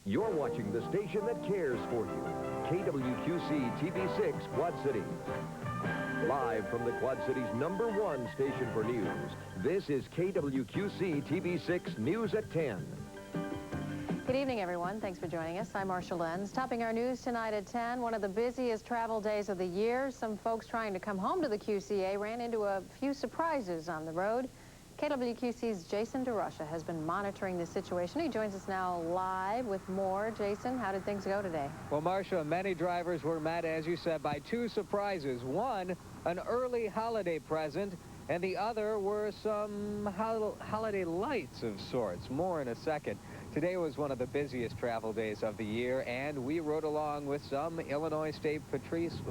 You're watching the station that cares for you. KWQC TV6 Quad Cities. Live from the Quad Cities' #1 station for news, this is KWQC TV6 News at 10. Good evening, everyone. Thanks for joining us. I'm Marcia Lenz. Topping our news tonight at 10, one of the busiest travel days of the year. Some folks trying to come home to the QCA ran into a few surprises on the road. KWQC's Jason DeRusha has been monitoring the situation. He joins us now live with more. Jason, how did things go today? Well, Marcia, many drivers were met, as you said, by two surprises. One, an early holiday present, and the other were some holiday lights of sorts. More in a second. Today was one of the busiest travel days of the year, and we rode along with some Illinois State Police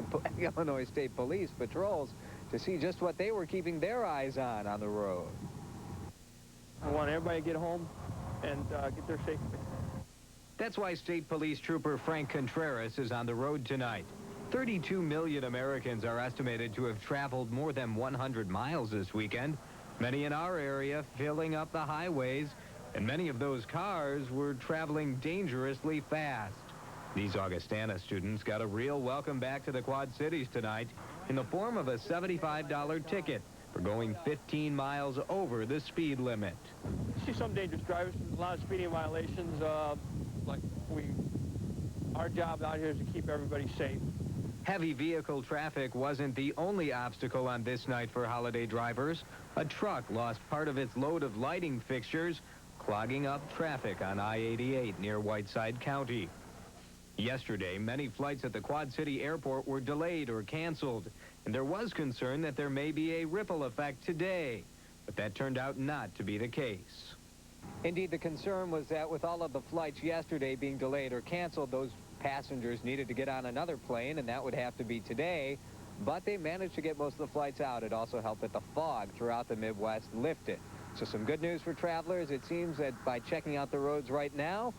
patrols to see just what they were keeping their eyes on the road. I want everybody to get home and get there safely. That's why State Police Trooper Frank Contreras is on the road tonight. 32 million Americans are estimated to have traveled more than 100 miles this weekend. Many in our area filling up the highways, and many of those cars were traveling dangerously fast. These Augustana students got a real welcome back to the Quad Cities tonight in the form of a $75 ticket for going 15 miles over the speed limit. You see some dangerous drivers, a lot of speeding violations. Our job out here is to keep everybody safe. Heavy vehicle traffic wasn't the only obstacle on this night for holiday drivers. A truck lost part of its load of lighting fixtures, clogging up traffic on I-88 near Whiteside County. Yesterday, many flights at the Quad City Airport were delayed or canceled, and there was concern that there may be a ripple effect today, but that turned out not to be the case. Indeed, the concern was that with all of the flights yesterday being delayed or canceled, those passengers needed to get on another plane, and that would have to be today, but they managed to get most of the flights out. It also helped that the fog throughout the Midwest lifted. So some good news for travelers. It seems that by checking out the roads right now,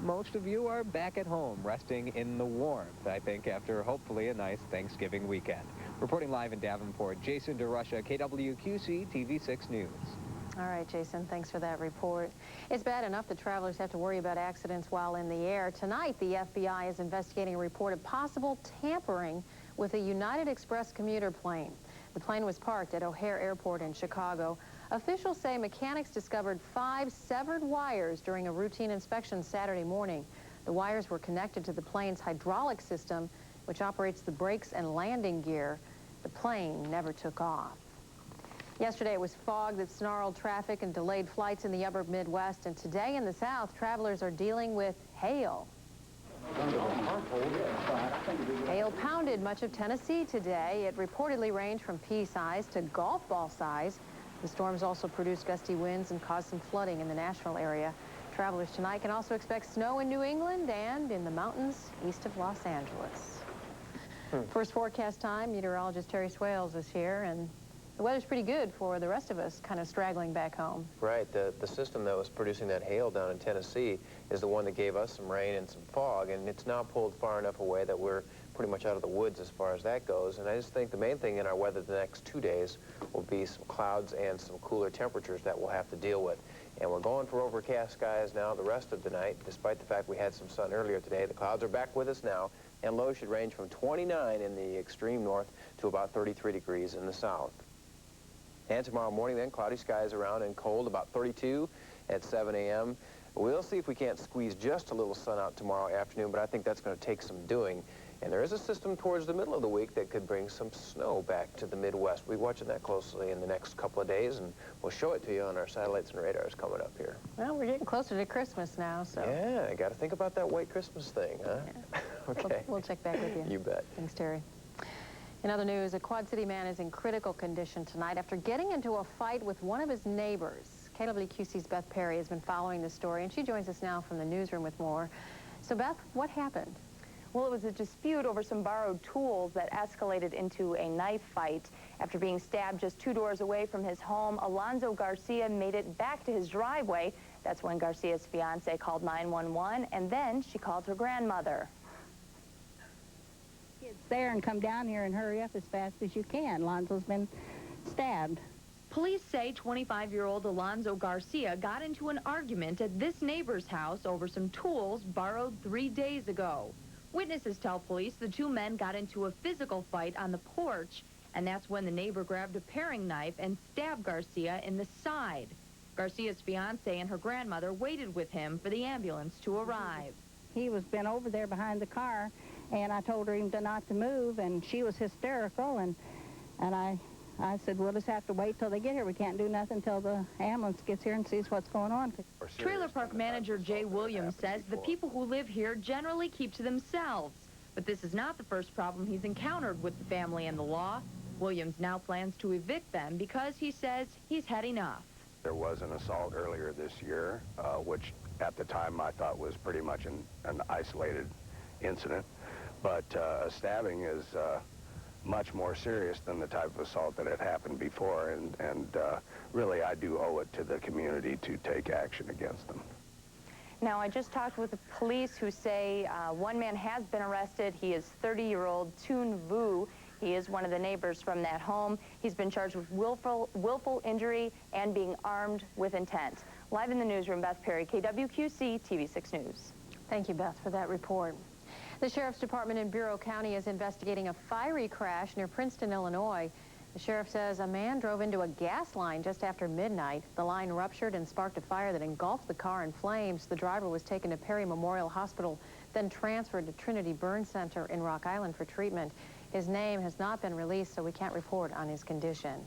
most of you are back at home, resting in the warmth, I think, after hopefully a nice Thanksgiving weekend. Reporting live in Davenport, Jason DeRusha, KWQC TV6 News. All right, Jason, thanks for that report. It's bad enough that travelers have to worry about accidents while in the air. Tonight, the FBI is investigating a report of possible tampering with a United Express commuter plane. The plane was parked at O'Hare Airport in Chicago. Officials say mechanics discovered 5 severed wires during a routine inspection Saturday morning. The wires were connected to the plane's hydraulic system, which operates the brakes and landing gear. The plane never took off. Yesterday, it was fog that snarled traffic and delayed flights in the upper Midwest, and today in the South, travelers are dealing with hail. Hail pounded much of Tennessee today. It reportedly ranged from pea-size to golf ball size. The storms also produced gusty winds and caused some flooding in the Nashville area. Travelers tonight can also expect snow in New England and in the mountains east of Los Angeles. First forecast time, meteorologist Terry Swales is here, and the weather's pretty good for the rest of us kind of straggling back home. Right. The system that was producing that hail down in Tennessee is the one that gave us some rain and some fog, and it's now pulled far enough away that we're pretty much out of the woods as far as that goes. And I just think the main thing in our weather the next 2 days will be some clouds and some cooler temperatures that we'll have to deal with. And we're going for overcast skies now the rest of the night. Despite the fact we had some sun earlier today, the clouds are back with us now, and lows should range from 29 in the extreme north to about 33 degrees in the south. And tomorrow morning then, cloudy skies around and cold, about 32 at 7 a.m. We'll see if we can't squeeze just a little sun out tomorrow afternoon, but I think that's going to take some doing. And there is a system towards the middle of the week that could bring some snow back to the Midwest. We'll be watching that closely in the next couple of days, and we'll show it to you on our satellites and radars coming up here. Well, we're getting closer to Christmas now, so... Yeah, I got to think about that white Christmas thing, huh? Yeah. Okay. We'll check back with you. You bet. Thanks, Terry. In other news, a Quad City man is in critical condition tonight after getting into a fight with one of his neighbors. KWQC's Beth Perry has been following this story, and she joins us now from the newsroom with more. So, Beth, what happened? Well, it was a dispute over some borrowed tools that escalated into a knife fight. After being stabbed just 2 doors away from his home, Alonzo Garcia made it back to his driveway. That's when Garcia's fiance called 911, and then she called her grandmother. Kids there and come down here and hurry up as fast as you can. Alonzo's been stabbed. Police say 25-year-old Alonzo Garcia got into an argument at this neighbor's house over some tools borrowed 3 days ago. Witnesses tell police the two men got into a physical fight on the porch, and that's when the neighbor grabbed a paring knife and stabbed Garcia in the side. Garcia's fiancée and her grandmother waited with him for the ambulance to arrive. He was bent over there behind the car, and I told her not to move, and she was hysterical, and I said, we'll just have to wait till they get here. We can't do nothing until the ambulance gets here and sees what's going on. Trailer park manager Jay Williams says the people who live here generally keep to themselves. But this is not the first problem he's encountered with the family and the law. Williams now plans to evict them because he says he's had enough. There was an assault earlier this year, which at the time I thought was pretty much an isolated incident. But a stabbing is much more serious than the type of assault that had happened before, and really I do owe it to the community to take action against them. Now, I just talked with the police who say one man has been arrested. He is 30-year-old Toon Vu. He is one of the neighbors from that home. He's been charged with willful injury and being armed with intent. Live in the newsroom, Beth Perry, KWQC TV 6 News. Thank you, Beth, for that report. The Sheriff's Department in Bureau County is investigating a fiery crash near Princeton, Illinois. The sheriff says a man drove into a gas line just after midnight. The line ruptured and sparked a fire that engulfed the car in flames. The driver was taken to Perry Memorial Hospital, then transferred to Trinity Burn Center in Rock Island for treatment. His name has not been released, so we can't report on his condition.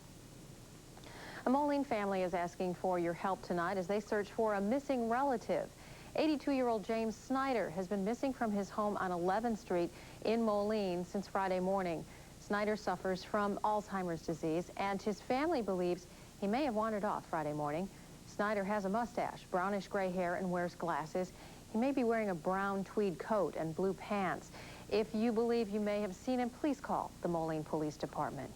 A Moline family is asking for your help tonight as they search for a missing relative. 82-year-old James Snyder has been missing from his home on 11th Street in Moline since Friday morning. Snyder suffers from Alzheimer's disease, and his family believes he may have wandered off Friday morning. Snyder has a mustache, brownish gray hair, and wears glasses. He may be wearing a brown tweed coat and blue pants. If you believe you may have seen him, please call the Moline Police Department.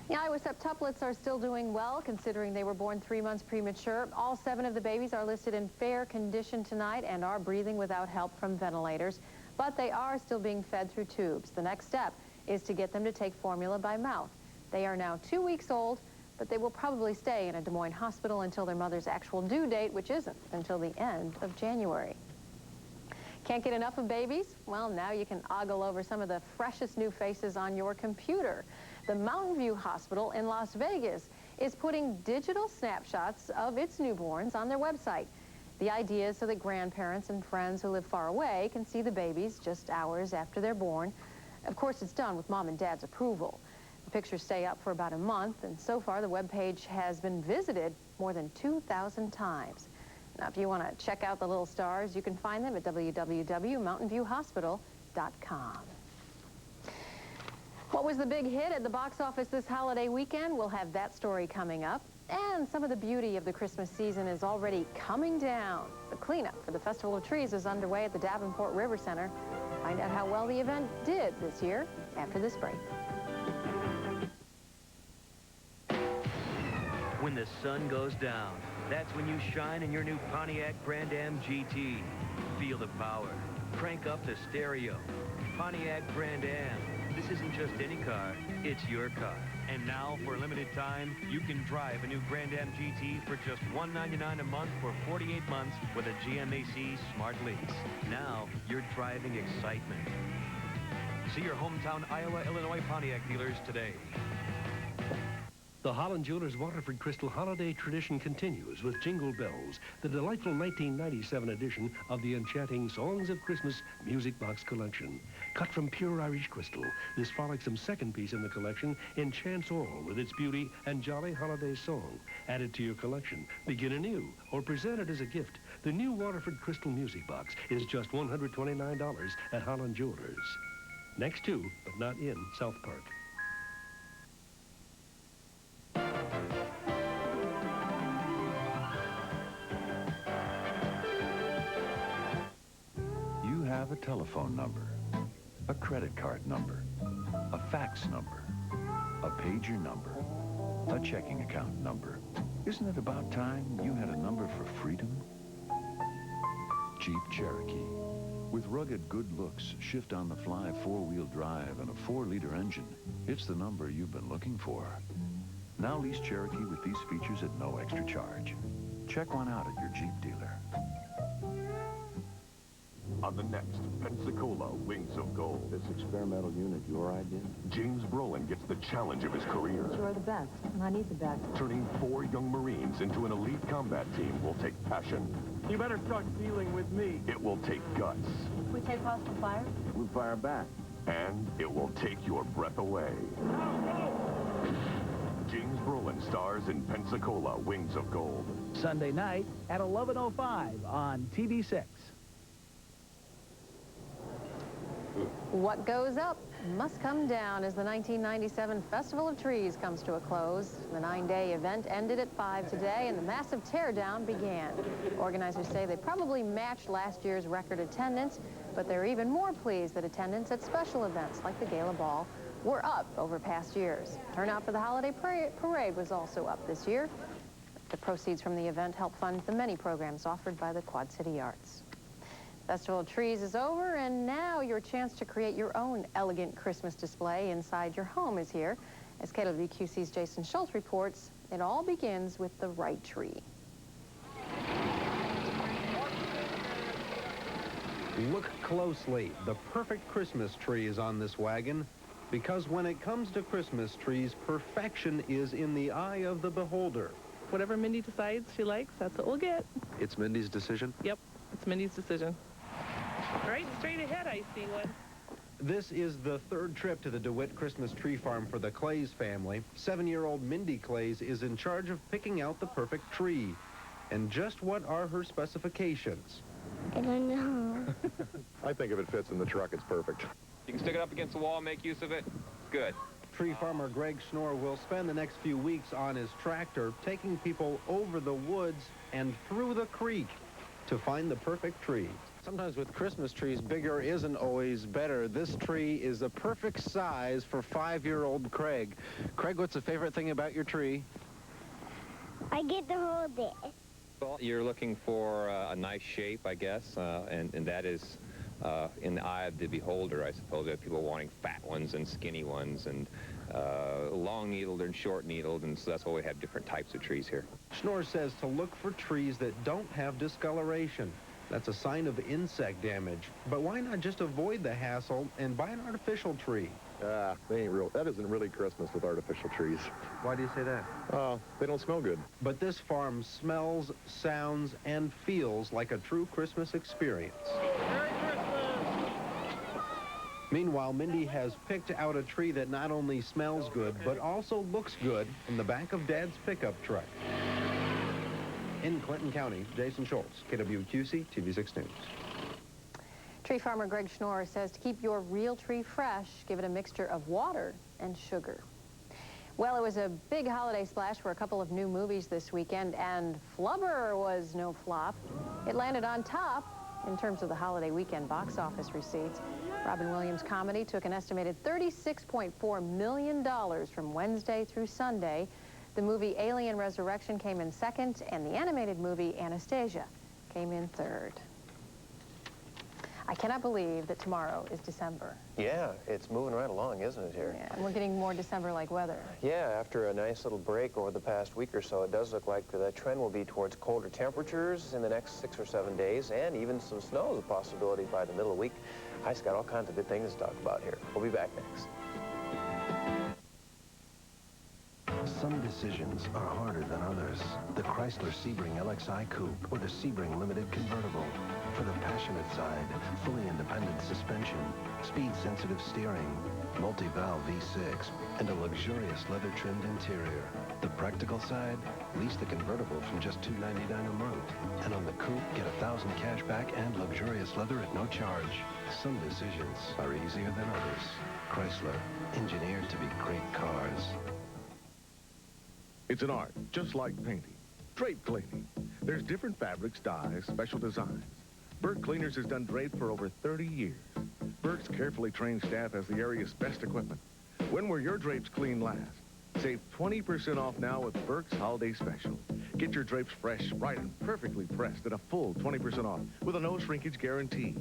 The Iowa septuplets are still doing well, considering they were born 3 months premature. All 7 of the babies are listed in fair condition tonight and are breathing without help from ventilators, but they are still being fed through tubes. The next step is to get them to take formula by mouth. They are now 2 weeks old, but they will probably stay in a Des Moines hospital until their mother's actual due date, which isn't until the end of January. Can't get enough of babies? Well, now you can ogle over some of the freshest new faces on your computer. The Mountain View Hospital in Las Vegas is putting digital snapshots of its newborns on their website. The idea is so that grandparents and friends who live far away can see the babies just hours after they're born. Of course, it's done with mom and dad's approval. The pictures stay up for about a month, and so far the webpage has been visited more than 2,000 times. Now, if you want to check out the little stars, you can find them at www.mountainviewhospital.com. What was the big hit at the box office this holiday weekend? We'll have that story coming up. And some of the beauty of the Christmas season is already coming down. The cleanup for the Festival of Trees is underway at the Davenport River Center. Find out how well the event did this year after this break. When the sun goes down, that's when you shine in your new Pontiac Grand Am GT. Feel the power. Crank up the stereo. Pontiac Grand Am. This isn't just any car, it's your car. And now, for a limited time, you can drive a new Grand Am GT for just $199 a month for 48 months with a GMAC Smart Lease. Now, you're driving excitement. See your hometown Iowa, Illinois Pontiac dealers today. The Holland Jewelers Waterford Crystal Holiday tradition continues with Jingle Bells, the delightful 1997 edition of the enchanting Songs of Christmas Music Box Collection. Cut from pure Irish crystal, this frolicsome second piece in the collection enchants all with its beauty and jolly holiday song. Add it to your collection, begin anew, or present it as a gift. The new Waterford Crystal Music Box is just $129 at Holland Jewelers. Next to, but not in, South Park. Have a telephone number, a credit card number, a fax number, a pager number, a checking account number. Isn't it about time you had a number for freedom? Jeep Cherokee. With rugged good looks, shift-on-the-fly four-wheel drive, and a 4-liter engine, it's the number you've been looking for. Now lease Cherokee with these features at no extra charge. Check one out at your Jeep dealer. On the next Pensacola Wings of Gold. This experimental unit, your idea? James Brolin gets the challenge of his career. You're the best, and I need the best. Turning 4 young Marines into an elite combat team will take passion. You better start dealing with me. It will take guts. We take hostile fire? We fire back. And it will take your breath away. James Brolin stars in Pensacola Wings of Gold. Sunday night at 11:05 on TV6. What goes up must come down as the 1997 Festival of Trees comes to a close. The 9-day event ended at 5 today, and the massive teardown began. Organizers say they probably matched last year's record attendance, but they're even more pleased that attendance at special events like the Gala Ball were up over past years. Turnout for the holiday parade was also up this year. The proceeds from the event help fund the many programs offered by the Quad City Arts. Festival of Trees is over, and now your chance to create your own elegant Christmas display inside your home is here. As KWQC's Jason Schultz reports, it all begins with the right tree. Look closely. The perfect Christmas tree is on this wagon, because when it comes to Christmas trees, perfection is in the eye of the beholder. Whatever Mindy decides she likes, that's what we'll get. It's Mindy's decision? Yep, it's Mindy's decision. Right straight ahead, I see one. This is the third trip to the DeWitt Christmas tree farm for the Clays family. 7-year-old Mindy Clays is in charge of picking out the perfect tree. And just what are her specifications? I don't know. I think if it fits in the truck, it's perfect. You can stick it up against the wall and make use of it. Good. Tree farmer Greg Schnorr will spend the next few weeks on his tractor, taking people over the woods and through the creek to find the perfect tree. Sometimes with Christmas trees, bigger isn't always better. This tree is the perfect size for 5-year-old Craig. Craig, what's the favorite thing about your tree? I get to hold it. Well, you're looking for a nice shape, I guess, and that is in the eye of the beholder, I suppose. There are people wanting fat ones and skinny ones and long-needled and short-needled, and so that's why we have different types of trees here. Schnorr says to look for trees that don't have discoloration. That's a sign of insect damage. But why not just avoid the hassle and buy an artificial tree? They ain't real. That isn't really Christmas with artificial trees. Why do you say that? They don't smell good. But this farm smells, sounds, and feels like a true Christmas experience. Merry Christmas! Meanwhile, Mindy has picked out a tree that not only smells good, but also looks good in the back of Dad's pickup truck. In Clinton County, Jason Schultz, KWQC, TV6 News. Tree farmer Greg Schnorr says to keep your real tree fresh, give it a mixture of water and sugar. Well, it was a big holiday splash for a couple of new movies this weekend, and Flubber was no flop. It landed on top in terms of the holiday weekend box office receipts. Robin Williams' comedy took an estimated $36.4 million from Wednesday through Sunday. The movie Alien Resurrection came in second, and the animated movie Anastasia came in third. I cannot believe that tomorrow is December. Yeah, it's moving right along, isn't it, here? Yeah, and we're getting more December-like weather. Yeah, after a nice little break over the past week or so, it does look like the trend will be towards colder temperatures in the next 6 or 7 days, and even some snow is a possibility by the middle of the week. I've got all kinds of good things to talk about here. We'll be back next. Some decisions are harder than others. The Chrysler Sebring LXI Coupe or the Sebring Limited Convertible. For the passionate side, fully independent suspension, speed-sensitive steering, multi-valve V6, and a luxurious leather-trimmed interior. The practical side, lease the convertible from just $299 a month. And on the coupe, get $1,000 cash back and luxurious leather at no charge. Some decisions are easier than others. Chrysler, engineered to be great cars. It's an art, just like painting. Drape cleaning. There's different fabrics, dyes, special designs. Burke Cleaners has done drape for over 30 years. Burke's carefully trained staff has the area's best equipment. When will your drapes clean last? Save 20% off now with Burke's Holiday Special. Get your drapes fresh, bright, and perfectly pressed at a full 20% off with a no shrinkage guarantee.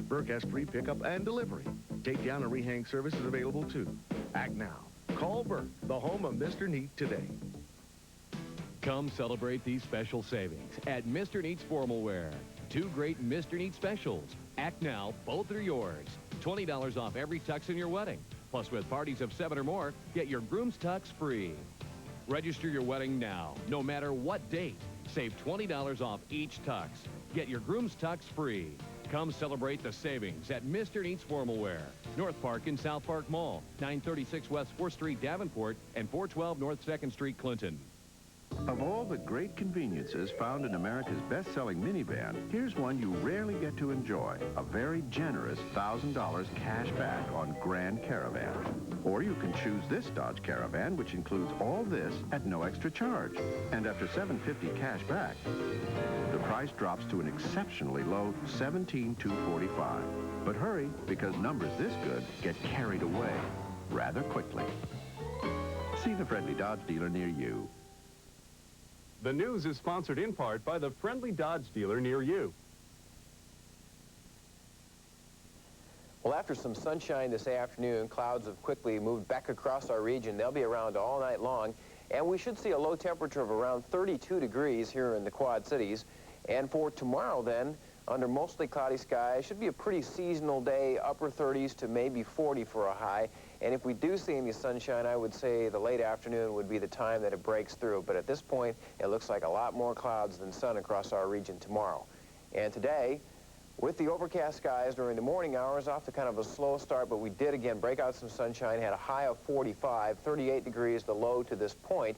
Burke has free pickup and delivery. Take down and rehang service is available too. Act now. Call Burke, the home of Mr. Neat, today. Come celebrate these special savings at Mr. Neat's Formal Wear. 2 great Mr. Neat specials. Act now, both are yours. $20 off every tux in your wedding. Plus, with parties of 7 or more, get your groom's tux free. Register your wedding now, no matter what date. Save $20 off each tux. Get your groom's tux free. Come celebrate the savings at Mr. Neat's Formal Wear. North Park in South Park Mall, 936 West 4th Street, Davenport, and 412 North 2nd Street, Clinton. Of all the great conveniences found in America's best-selling minivan, here's one you rarely get to enjoy. A very generous $1,000 cash back on Grand Caravan. Or you can choose this Dodge Caravan, which includes all this at no extra charge. And after $750 cash back, the price drops to an exceptionally low $17,245. But hurry, because numbers this good get carried away rather quickly. See the friendly Dodge dealer near you. The news is sponsored in part by the friendly Dodge dealer near you. Well, after some sunshine this afternoon, clouds have quickly moved back across our region. They'll be around all night long, and we should see a low temperature of around 32 degrees here in the Quad Cities. And for tomorrow, then, under mostly cloudy skies, should be a pretty seasonal day, upper 30s to maybe 40 for a high. And if we do see any sunshine, I would say the late afternoon would be the time that it breaks through. But at this point, it looks like a lot more clouds than sun across our region tomorrow. And today, with the overcast skies during the morning hours, off to kind of a slow start, but we did again break out some sunshine, had a high of 45, 38 degrees the low to this point.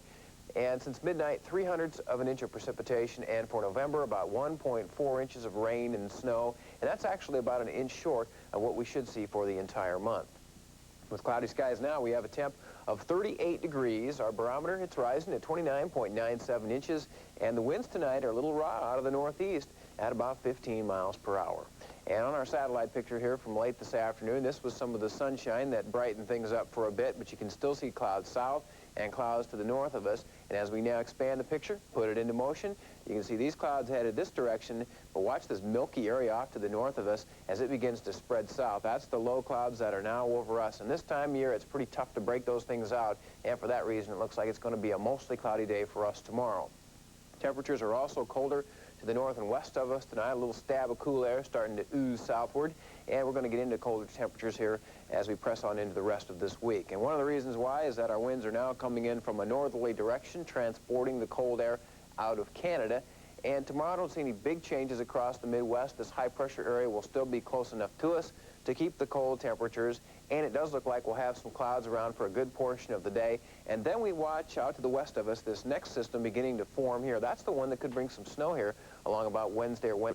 And since midnight, 0.03 of an inch of precipitation, and for November, about 1.4 inches of rain and snow, and that's actually about an inch short of what we should see for the entire month. With cloudy skies now, we have a temp of 38 degrees. Our barometer, it's rising at 29.97 inches, and the winds tonight are a little raw out of the northeast at about 15 miles per hour. And on our satellite picture here from late this afternoon, this was some of the sunshine that brightened things up for a bit, but you can still see clouds south and clouds to the north of us. And as we now expand the picture, put it into motion, you can see these clouds headed this direction, but watch this milky area off to the north of us as it begins to spread south. That's the low clouds that are now over us. And this time of year, it's pretty tough to break those things out, and for that reason, it looks like it's going to be a mostly cloudy day for us tomorrow. Temperatures are also colder to the north and west of us tonight. A little stab of cool air starting to ooze southward, and we're going to get into colder temperatures here as we press on into the rest of this week. And one of the reasons why is that our winds are now coming in from a northerly direction, transporting the cold air out of Canada. And tomorrow, I don't see any big changes across the Midwest. This high-pressure area will still be close enough to us to keep the cold temperatures, and it does look like we'll have some clouds around for a good portion of the day. And then we watch out to the west of us this next system beginning to form here. That's the one that could bring some snow here along about Wednesday or Wednesday.